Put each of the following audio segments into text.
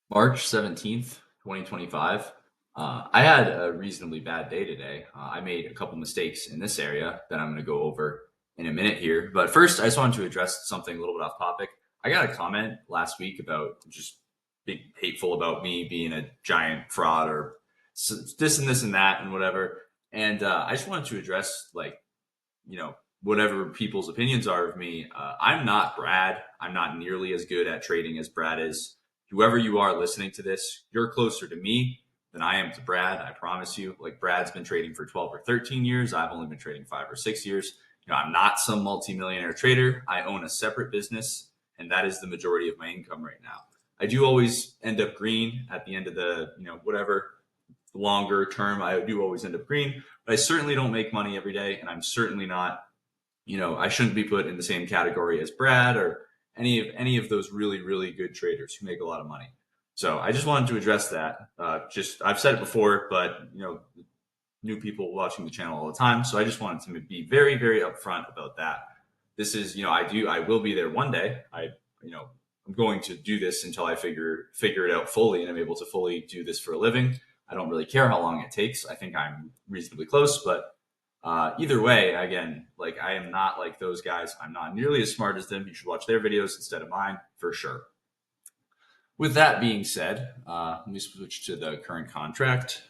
March 17th, 2025. I had a reasonably bad day today. I made a couple mistakes in this area that I'm going to go over in a minute here. But first, I just wanted to address something a little bit off topic. I got a comment last week about just being hateful about me being a giant fraud or this and this and that and whatever. And I just wanted to address, whatever people's opinions are of me. I'm not Brad. I'm not nearly as good at trading as Brad is. Whoever you are listening to this, you're closer to me than I am to Brad. I promise you. Like Brad's been trading for 12 or 13 years. I've only been trading 5 or 6 years. I'm not some multimillionaire trader. I own a separate business, and that is the majority of my income right now. I do always end up green at the end of the, whatever longer term. I do always end up green, but I certainly don't make money every day, and I'm certainly not, I shouldn't be put in the same category as Brad or any of those really really good traders who make a lot of money. So I just wanted to address that. Just I've said it before, but new people watching the channel all the time, so I just wanted to be very very upfront about that. This is I will be there one day. you know I'm going to do this until I figure it out fully and I'm able to fully do this for a living. I don't really care how long it takes. I think I'm reasonably close, but either way, again, like I am not like those guys. I'm not nearly as smart as them. You should watch their videos instead of mine for sure. With that being said, let me switch to the current contract.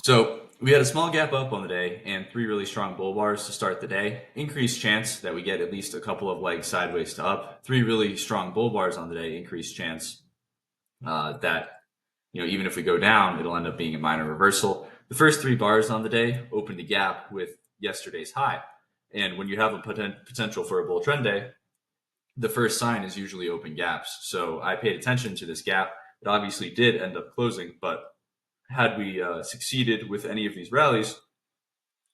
So we had a small gap up on the day and three really strong bull bars to start the day. Increased chance that we get at least a couple of legs sideways to up. Three really strong bull bars on the day. Increased chance that even if we go down, it'll end up being a minor reversal. The first three bars on the day opened a gap with yesterday's high. And when you have a potential for a bull trend day, the first sign is usually open gaps. So I paid attention to this gap. It obviously did end up closing, but had we succeeded with any of these rallies,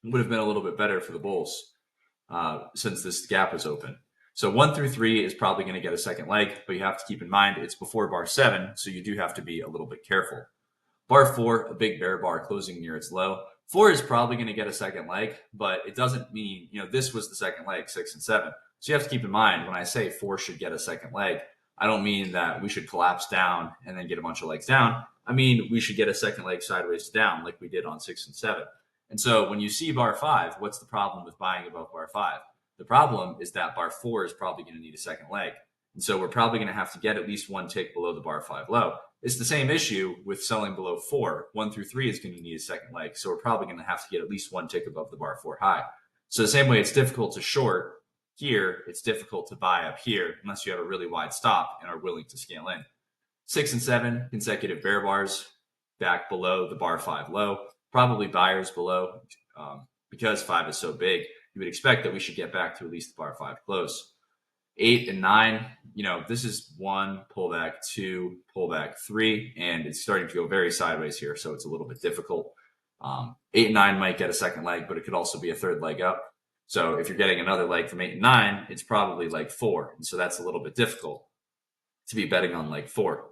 it would have been a little bit better for the bulls since this gap was open. So 1 through 3 is probably going to get a second leg, but you have to keep in mind it's before bar 7, so you do have to be a little bit careful. Bar 4, a big bear bar closing near its low. 4 is probably going to get a second leg, but it doesn't mean, this was the second leg, 6 and 7. So you have to keep in mind when I say 4 should get a second leg, I don't mean that we should collapse down and then get a bunch of legs down. I mean, we should get a second leg sideways down like we did on 6 and 7. And so when you see bar 5, what's the problem with buying above bar 5? The problem is that bar 4 is probably going to need a second leg. And so we're probably going to have to get at least one tick below the bar 5 low. It's the same issue with selling below 4. 1 through 3 is going to need a second leg. So we're probably going to have to get at least one tick above the bar 4 high. So the same way it's difficult to short here, it's difficult to buy up here unless you have a really wide stop and are willing to scale in. 6 and 7 consecutive bear bars back below the bar 5 low, probably buyers below because 5 is so big. You would expect that we should get back to at least the bar 5 close. 8 and 9, this is 1 pullback, 2 pullback, 3, and it's starting to go very sideways here, so it's a little bit difficult. 8 and 9 might get a second leg, but it could also be a third leg up. So if you're getting another leg from 8 and 9, it's probably leg 4, and so that's a little bit difficult to be betting on leg 4.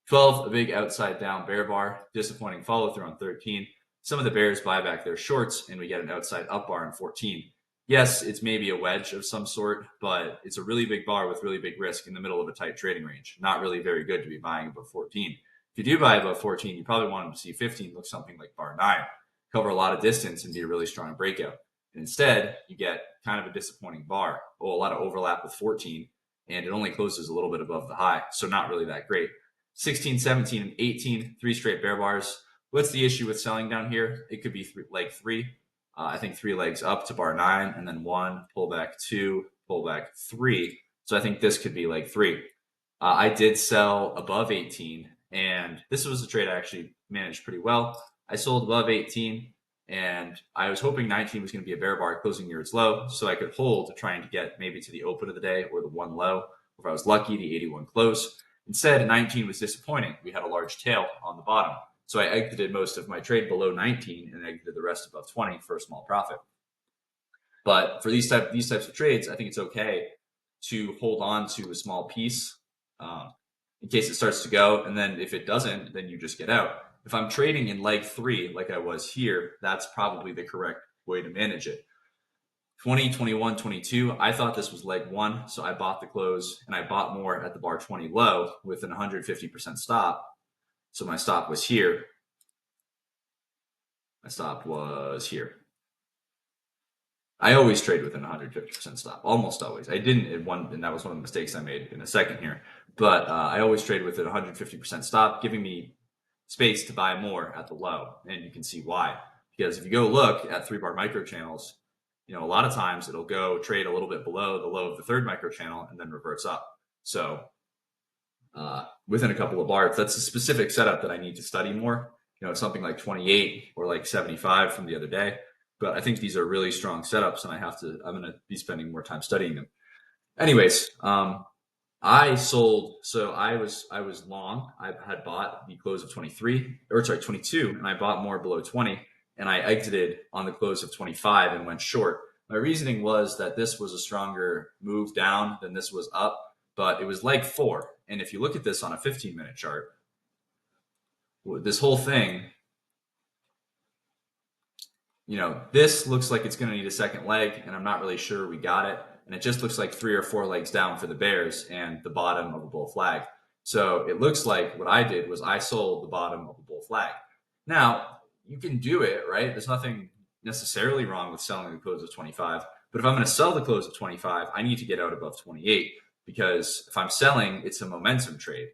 12, a big outside down bear bar, disappointing follow through on 13. Some of the bears buy back their shorts, and we get an outside up bar on 14. Yes, it's maybe a wedge of some sort, but it's a really big bar with really big risk in the middle of a tight trading range. Not really very good to be buying above 14. If you do buy above 14, you probably want to see 15 look something like bar 9, cover a lot of distance and be a really strong breakout. And instead, you get kind of a disappointing bar. A lot of overlap with 14, and it only closes a little bit above the high, so not really that great. 16, 17, and 18, three straight bear bars. What's the issue with selling down here? It could be leg 3. I think 3 legs up to bar 9, and then 1, pullback 2, pullback 3. So I think this could be leg 3. I did sell above 18, and this was a trade I actually managed pretty well. I sold above 18, and I was hoping 19 was going to be a bear bar closing near its low, so I could hold trying to get maybe to the open of the day or the 1 low. If I was lucky, the 81 close. Instead, 19 was disappointing. We had a large tail on the bottom. So I exited most of my trade below 19 and exited the rest above 20 for a small profit. But for these types of trades, I think it's okay to hold on to a small piece in case it starts to go. And then if it doesn't, then you just get out. If I'm trading in leg 3 like I was here, that's probably the correct way to manage it. 20, 21, 22. I thought this was leg one, so I bought the close and I bought more at the bar 20 low with an 150% stop. So my stop was here. My stop was here. I always trade with an 150% stop, almost always. I didn't in one, and that was one of the mistakes I made in a second here. But I always trade with an 150% stop, giving me space to buy more at the low, and you can see why. Because if you go look at 3-bar micro channels, a lot of times it'll go trade a little bit below the low of the third micro channel and then reverts up. So within a couple of bars, that's a specific setup that I need to study more. Something like 28 or like 75 from the other day. But I think these are really strong setups, and I'm going to be spending more time studying them. Anyways, I sold. So I was long. I had bought the close of 22, and I bought more below 20, and I exited on the close of 25 and went short. My reasoning was that this was a stronger move down than this was up, but it was leg 4. And if you look at this on a 15-minute chart, this whole thing, this looks like it's going to need a second leg, and I'm not really sure we got it. And it just looks like 3 or 4 legs down for the bears and the bottom of a bull flag. So it looks like what I did was I sold the bottom of a bull flag. Now, you can do it, right? There's nothing necessarily wrong with selling the close of 25. But if I'm going to sell the close of 25, I need to get out above 28, because if I'm selling, it's a momentum trade.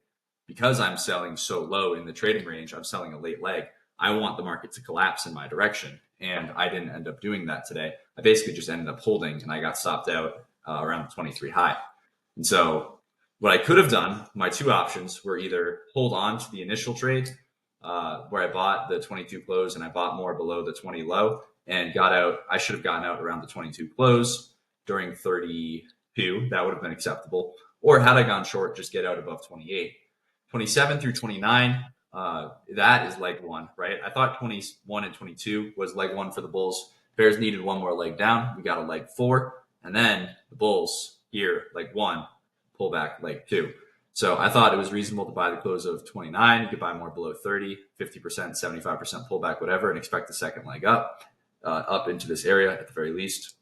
Because I'm selling so low in the trading range, I'm selling a late leg. I want the market to collapse in my direction. And I didn't end up doing that today. I basically just ended up holding, and I got stopped out around the 23 high. And so what I could have done, my two options were either hold on to the initial trade where I bought the 22 close and I bought more below the 20 low and got out. I should have gotten out around the 22 close during 32. That would have been acceptable. Or had I gone short, just get out above 28. 27 through 29, that is leg 1, right? I thought 21 and 22 was leg 1 for the Bulls. Bears needed one more leg down. We got a leg 4. And then the Bulls here, leg 1, pull back leg 2. So I thought it was reasonable to buy the close of 29. You could buy more below 30, 50%, 75% pullback, whatever, and expect the second leg up into this area at the very least.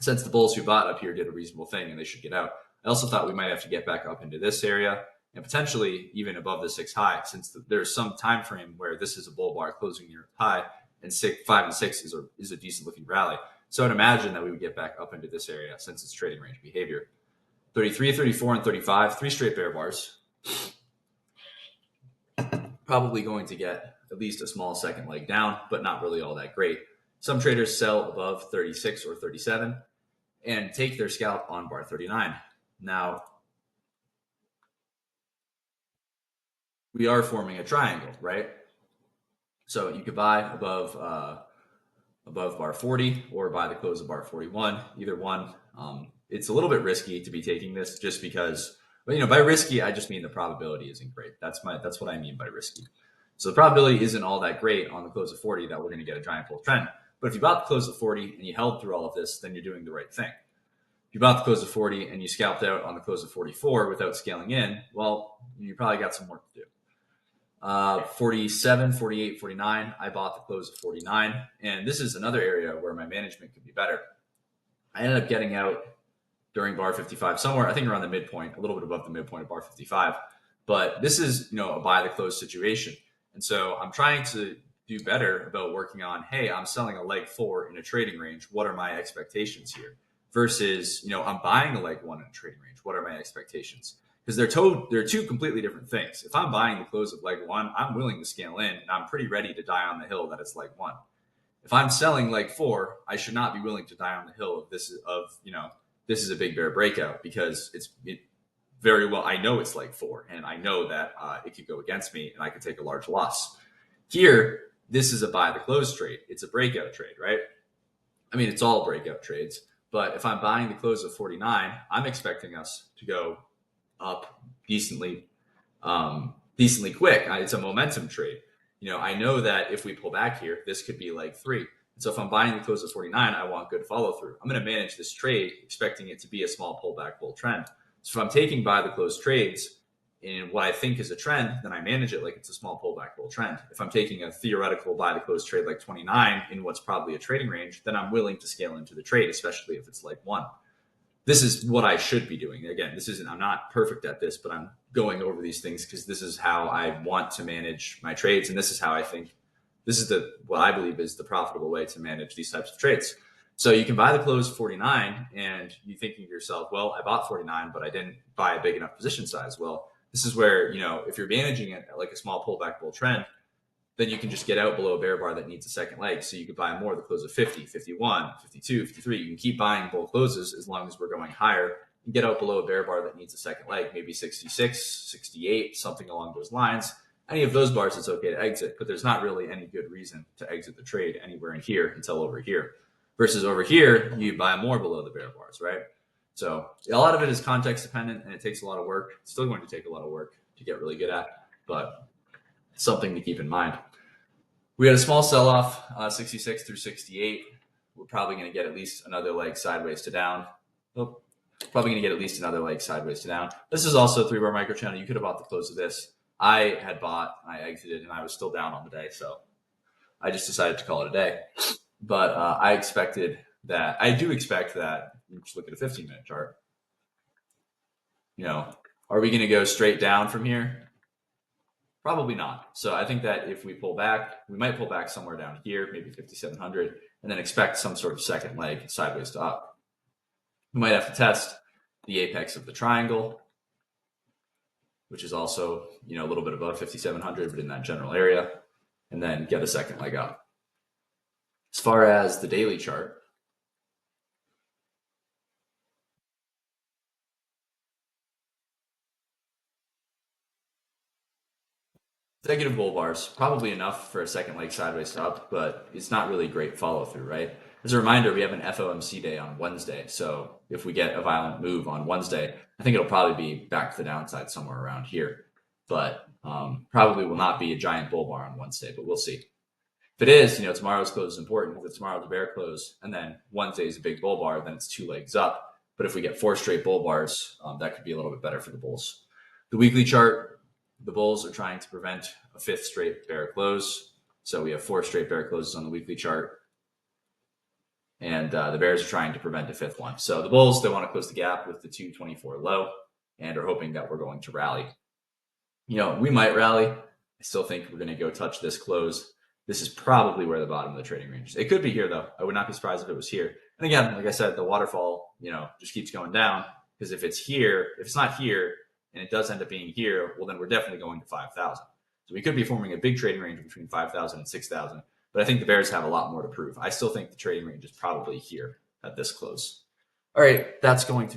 Since the Bulls who bought up here did a reasonable thing and they should get out. I also thought we might have to get back up into this area and potentially even above the 6 high, since there's some time frame where this is a bull bar closing near high, and 5 and 6 is a decent looking rally. So I'd imagine that we would get back up into this area since it's trading range behavior. 33, 34, and 35, 3 straight bear bars. Probably going to get at least a small second leg down, but not really all that great. Some traders sell above 36 or 37 and take their scalp on bar 39. Now, we are forming a triangle, right? So you could buy above bar 40 or buy the close of bar 41, either one. It's a little bit risky to be taking this just because, by risky, I just mean the probability isn't great. That's what I mean by risky. So the probability isn't all that great on the close of 40 that we're going to get a giant bull trend. But if you bought the close of 40 and you held through all of this, then you're doing the right thing. If you bought the close of 40 and you scalped out on the close of 44 without scaling in, well, you probably got some work to do. 47, 48, 49, I bought the close of 49. And this is another area where my management could be better. I ended up getting out during bar 55, somewhere, I think around the midpoint, a little bit above the midpoint of bar 55. But this is, a buy the close situation. And so I'm trying to do better about working on, hey, I'm selling a leg 4 in a trading range. What are my expectations here? Versus, I'm buying a leg 1 in a trading range. What are my expectations? Because they're two completely different things. If I'm buying the close of leg 1, I'm willing to scale in, and I'm pretty ready to die on the hill that it's leg 1. If I'm selling leg 4, I should not be willing to die on the hill of this is a big bear breakout, because it very well, I know it's leg 4, and I know that it could go against me, and I could take a large loss. Here, this is a buy the close trade. It's a breakout trade, right? I mean, it's all breakout trades. But if I'm buying the close of 49, I'm expecting us to go up decently quick. It's a momentum trade. I know that if we pull back here, this could be leg 3. And so if I'm buying the close of 49, I want good follow through. I'm going to manage this trade expecting it to be a small pullback bull trend. So if I'm taking buy the close trades, in what I think is a trend, then I manage it like it's a small pullback bull trend. If I'm taking a theoretical buy to close trade like 29 in what's probably a trading range, then I'm willing to scale into the trade, especially if it's like 1. This is what I should be doing. Again, I'm not perfect at this, but I'm going over these things because this is how I want to manage my trades. And this is how I think what I believe is the profitable way to manage these types of trades. So you can buy the close 49 and you thinking to yourself, well, I bought 49, but I didn't buy a big enough position size. Well, this is where, if you're managing it like a small pullback bull trend, then you can just get out below a bear bar that needs a second leg. So you could buy more, the close of 50, 51, 52, 53. You can keep buying bull closes as long as we're going higher and get out below a bear bar that needs a second leg, maybe 66, 68, something along those lines. Any of those bars, it's okay to exit, but there's not really any good reason to exit the trade anywhere in here until over here. Versus over here, you buy more below the bear bars, right? So a lot of it is context dependent and it takes a lot of work. It's still going to take a lot of work to get really good at, but it's something to keep in mind. We had a small sell-off, 66 through 68. We're probably going to get at least another leg sideways to down. Probably going to get at least another leg sideways to down. This is also a 3-bar micro channel. You could have bought the close of this. I had bought, I exited, and I was still down on the day, so I just decided to call it a day. But I do expect that, just look at a 15-minute chart. Are we going to go straight down from here? Probably not. So I think that if we pull back, we might pull back somewhere down here, maybe 5,700, and then expect some sort of second leg sideways to up. We might have to test the apex of the triangle, which is also, a little bit above 5,700, but in that general area, and then get a second leg up. As far as the daily chart, negative bull bars, probably enough for a second leg sideways to up, but it's not really great follow through, right? As a reminder, we have an FOMC day on Wednesday. So if we get a violent move on Wednesday, I think it'll probably be back to the downside somewhere around here, but probably will not be a giant bull bar on Wednesday, but we'll see. If it is, tomorrow's close is important. If it's tomorrow's a bear close and then Wednesday's a big bull bar, then it's 2 legs up. But if we get 4 straight bull bars, that could be a little bit better for the bulls. The weekly chart, the bulls are trying to prevent a 5th straight bear close. So we have 4 straight bear closes on the weekly chart. And the bears are trying to prevent a 5th one. So the bulls, they want to close the gap with the 224 low and are hoping that we're going to rally. We might rally. I still think we're going to go touch this close. This is probably where the bottom of the trading range is. It could be here, though. I would not be surprised if it was here. And again, like I said, the waterfall, just keeps going down. Because if it's not here, and it does end up being here, well, then we're definitely going to 5,000. So we could be forming a big trading range between 5,000 and 6,000. But I think the bears have a lot more to prove. I still think the trading range is probably here at this close. All right, that's going to be